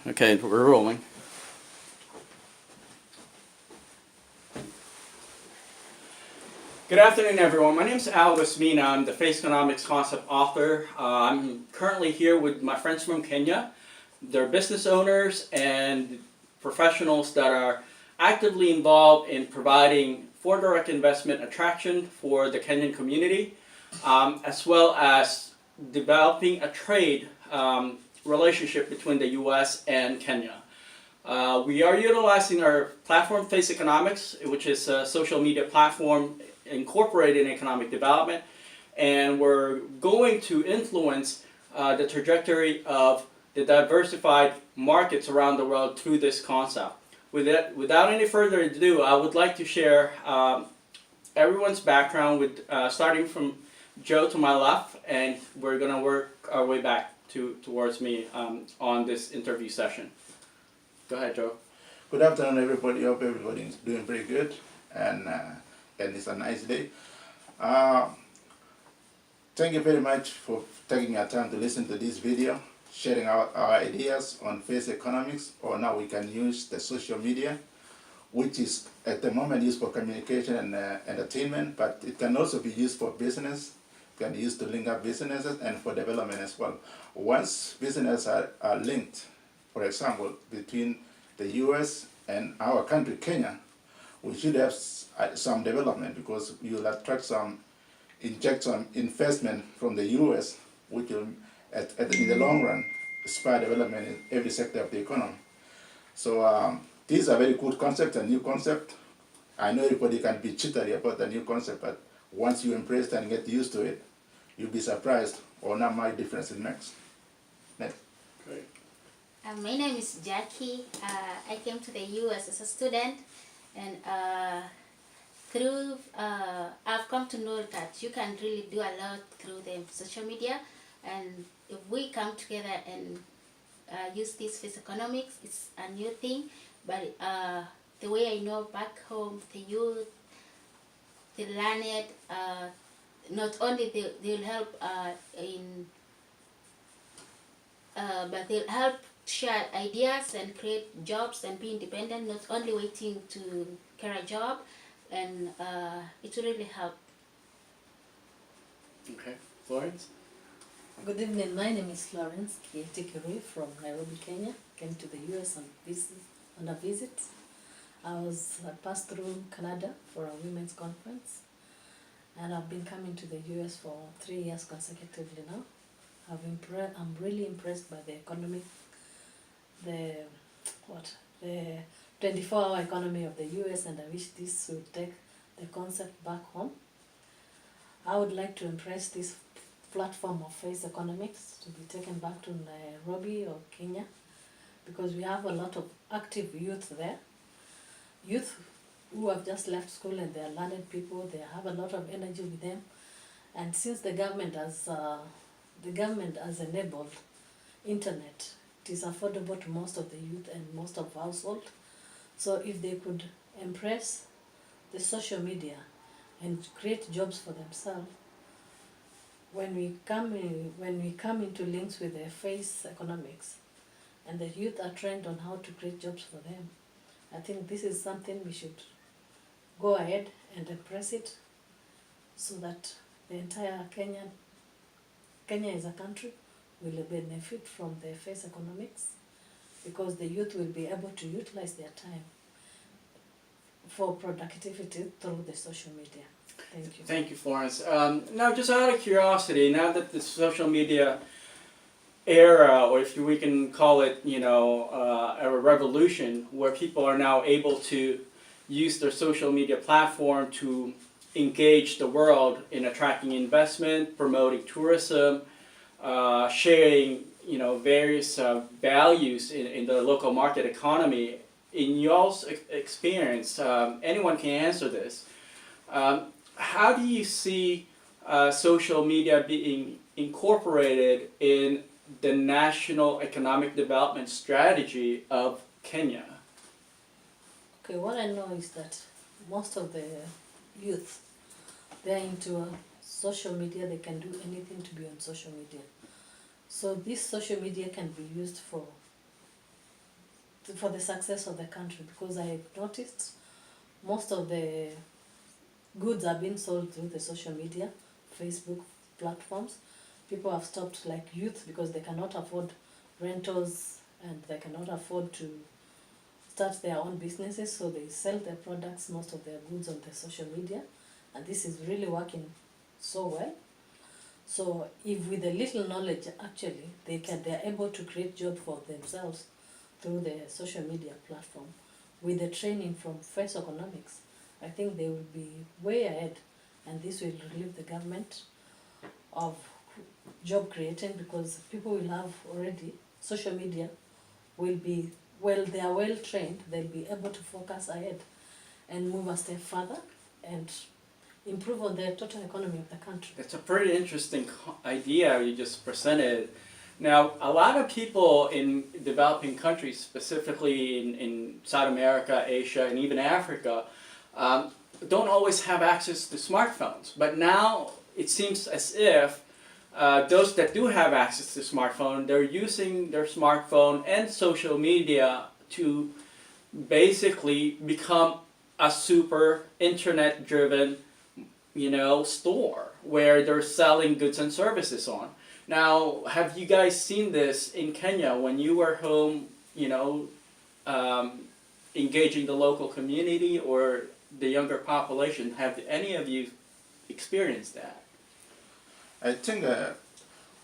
Okay, we're rolling. Good afternoon, everyone. My name is Al Mina. I'm the faceconomics concept author. I'm currently here with my friends from Kenya. They're business owners and professionals that are actively involved in providing foreign direct investment attraction for the Kenyan community, as well as developing a trade relationship between the U.S. and Kenya. We are utilizing our platform, faceconomics, which is a social media platform incorporated in economic development, and we're going to influence the trajectory of the diversified markets around the world through this concept. Without any further ado, I would like to share everyone's background, with starting from Joe to my left, and we're going to work our way back towards me on this interview session. Go ahead, Joe. Good afternoon, everybody. Hope everybody is doing pretty good, and it's a nice day. Thank you very much for taking your time to listen to this video, sharing our ideas on face economics, or now we can use the social media, which is at the moment used for communication and entertainment, but it can also be used for business. It can be used to link up businesses and for development as well. Once businesses are linked, for example, between the US and our country, Kenya, we should have some development, because we will inject some investment from the US, which will, in the long run, spur development in every sector of the economy. So these are very good concepts, a new concept. I know everybody can be jittery about the new concept, but once you embrace it and get used to it, you'll be surprised on how much difference it makes. Next. Great. My name is Jackie. I came to the US as a student, and I've come to know that you can really do a lot through the social media, and if we come together and use this face economics, it's a new thing, but the way I know back home, the youth, they learn it, not only they'll help but they'll help share ideas and create jobs and be independent, not only waiting to get a job, and it will really help. Okay, Florence? Good evening, my name is Florence Kietikiri from Nairobi, Kenya. Came to the US on a visit. I passed through Canada for a women's conference, and I've been coming to the US for 3 years consecutively now. I'm really impressed by the economy, the 24-hour economy of the US, and I wish this would take the concept back home. I would like to impress this platform of face economics to be taken back to Nairobi or Kenya, because we have a lot of active youth there. Youth who have just left school, and they are learned people, they have a lot of energy with them, and since the government has enabled internet, it is affordable to most of the youth and most of household. So if they could embrace the social media and create jobs for themselves, when we come into links with the face economics, and the youth are trained on how to create jobs for them, I think this is something we should go ahead and embrace it, so that the entire Kenya as a country will benefit from the face economics, because the youth will be able to utilize their time for productivity through the social media. Thank you. Thank you, Florence. Now, just out of curiosity, now that the social media era, or if we can call it, a revolution, where people are now able to use their social media platform to engage the world in attracting investment, promoting tourism, sharing, various values in the local market economy. In y'all's experience, anyone can answer this. How do you see social media being incorporated in the national economic development strategy of Kenya? Okay, what I know is that most of the youth, they're into social media. They can do anything to be on social media. So this social media can be used for for the success of the country, because I noticed most of the goods are being sold through the social media, Facebook platforms. People have stopped, like youth, because they cannot afford rentals and they cannot afford to start their own businesses, so they sell their products, most of their goods on the social media, and this is really working so well. So if with a little knowledge, actually, they're able to create job for themselves through the social media platform. With the training from faceconomics, I think they will be way ahead, and this will relieve the government of job creating, because people will have already social media will be, well, they are well trained, they'll be able to focus ahead and move a step further and improve on the total economy of the country. It's a pretty interesting idea you just presented. Now, a lot of people in developing countries, specifically in South America, Asia, and even Africa, don't always have access to smartphones. But now it seems as if those that do have access to smartphone, they're using their smartphone and social media to basically become a super internet-driven, store where they're selling goods and services on. Now, have you guys seen this in Kenya when you were home, engaging the local community or the younger population? Have any of you experienced that? I think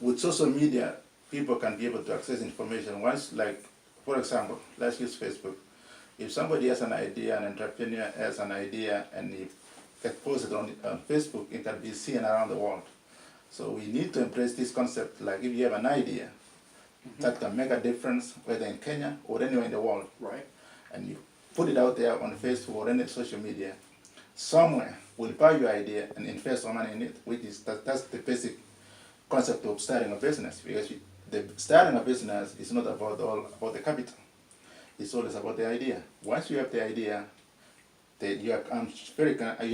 with social media, people can be able to access information. Once, like, for example, let's use Facebook. If somebody has an idea, an entrepreneur has an idea, and if it posted on Facebook, it can be seen around the world. So we need to embrace this concept. Like, if you have an idea that can make a difference, whether in Kenya or anywhere in the world, Right. and you put it out there on Facebook or any social media, somewhere will buy your idea and invest some money in it, which is that's the basic concept of starting a business. Because starting a business is not about the capital. It's always about the idea. Once you have the idea, you are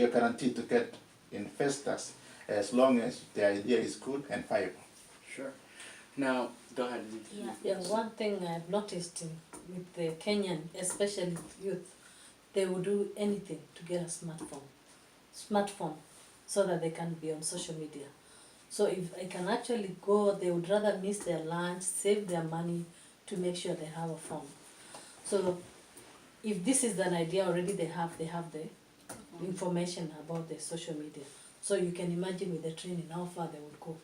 guaranteed to get investors as long as the idea is good and viable. Sure. Now, go ahead. Yeah, one thing I've noticed with the Kenyan, especially youth, they will do anything to get a smartphone, so that they can be on social media. So if they can actually go, they would rather miss their lunch, save their money to make sure they have a phone. So if this is an idea already they have the information about the social media. So you can imagine with the training how far they would go.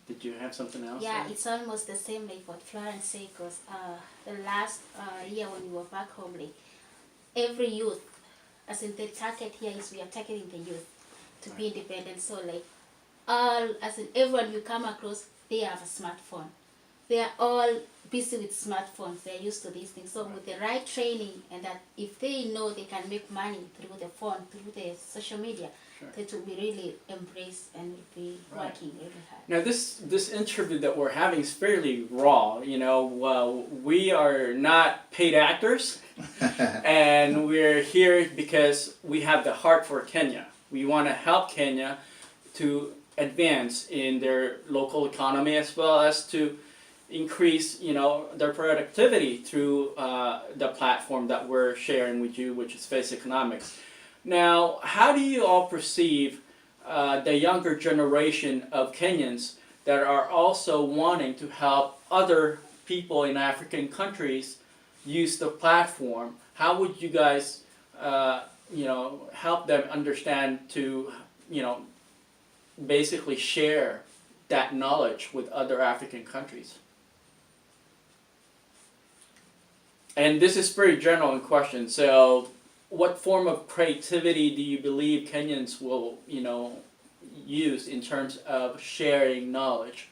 Did you have something else? Yeah, it's almost the same like what Florence said, because the last year when we were back home, like every youth, as in the target here is we are targeting the youth to be independent. So like as in everyone you come across, they have a smartphone. They are all busy with smartphones. They're used to these things. So with the right training, and that if they know they can make money through the phone, through the social media, Sure. that will be really embraced and will be Right. working really hard. Now, this interview that we're having is fairly raw. We are not paid actors, and we're here because we have the heart for Kenya. We want to help Kenya to advance in their local economy, as well as to increase, their productivity through the platform that we're sharing with you, which is faceconomics. Now, how do you all perceive the younger generation of Kenyans that are also wanting to help other people in African countries use the platform? How would you guys, help them understand to, basically share that knowledge with other African countries? And this is pretty general in question. So, what form of creativity do you believe Kenyans will, use in terms of sharing knowledge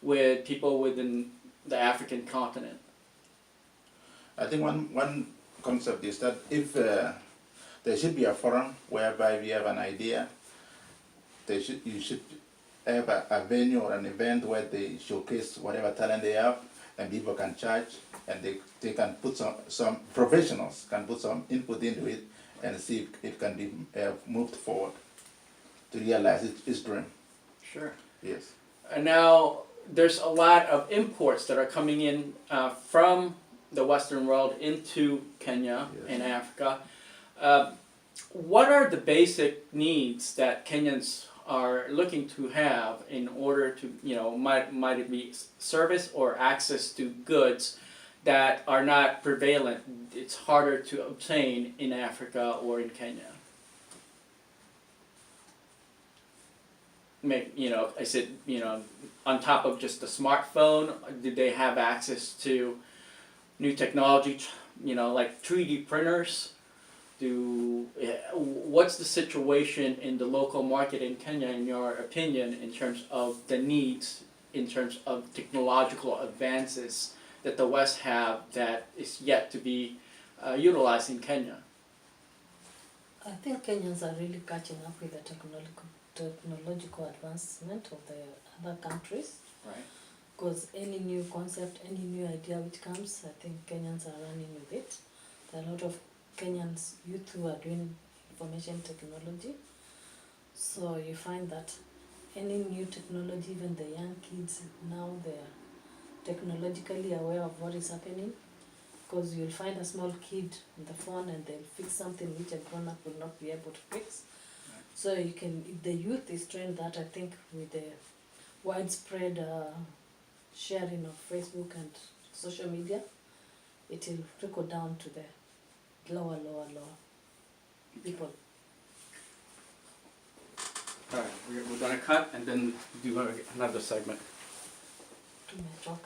with people within the African continent? I think one concept is that if there should be a forum whereby we have an idea, you should have a venue or an event where they showcase whatever talent they have, and people can charge, and they can put some professionals can put some input into it and see if it can be moved forward to realize its dream. Sure. Yes. And now, there's a lot of imports that are coming in from the Western world into Kenya and Africa. What are the basic needs that Kenyans are looking to have in order to, might it be service or access to goods that are not prevalent, it's harder to obtain in Africa or in Kenya? I said, on top of just the smartphone, did they have access to new technology, like 3D printers? What's the situation in the local market in Kenya, in your opinion, in terms of the needs, in terms of technological advances that the West have that is yet to be utilized in Kenya? I think Kenyans are really catching up with the technological advancement of the other countries. Right. Because any new concept, any new idea which comes, I think Kenyans are running with it. There are a lot of Kenyans youth who are doing information technology. So you find that any new technology, even the young kids now, they are technologically aware of what is happening. Because you'll find a small kid on the phone and they'll fix something which a grown-up will not be able to fix. Right. So you can, if the youth is trained that, I think with the widespread sharing of Facebook and social media, it will trickle down to the lower people. All right, we're going to cut and then do another segment. To my talk.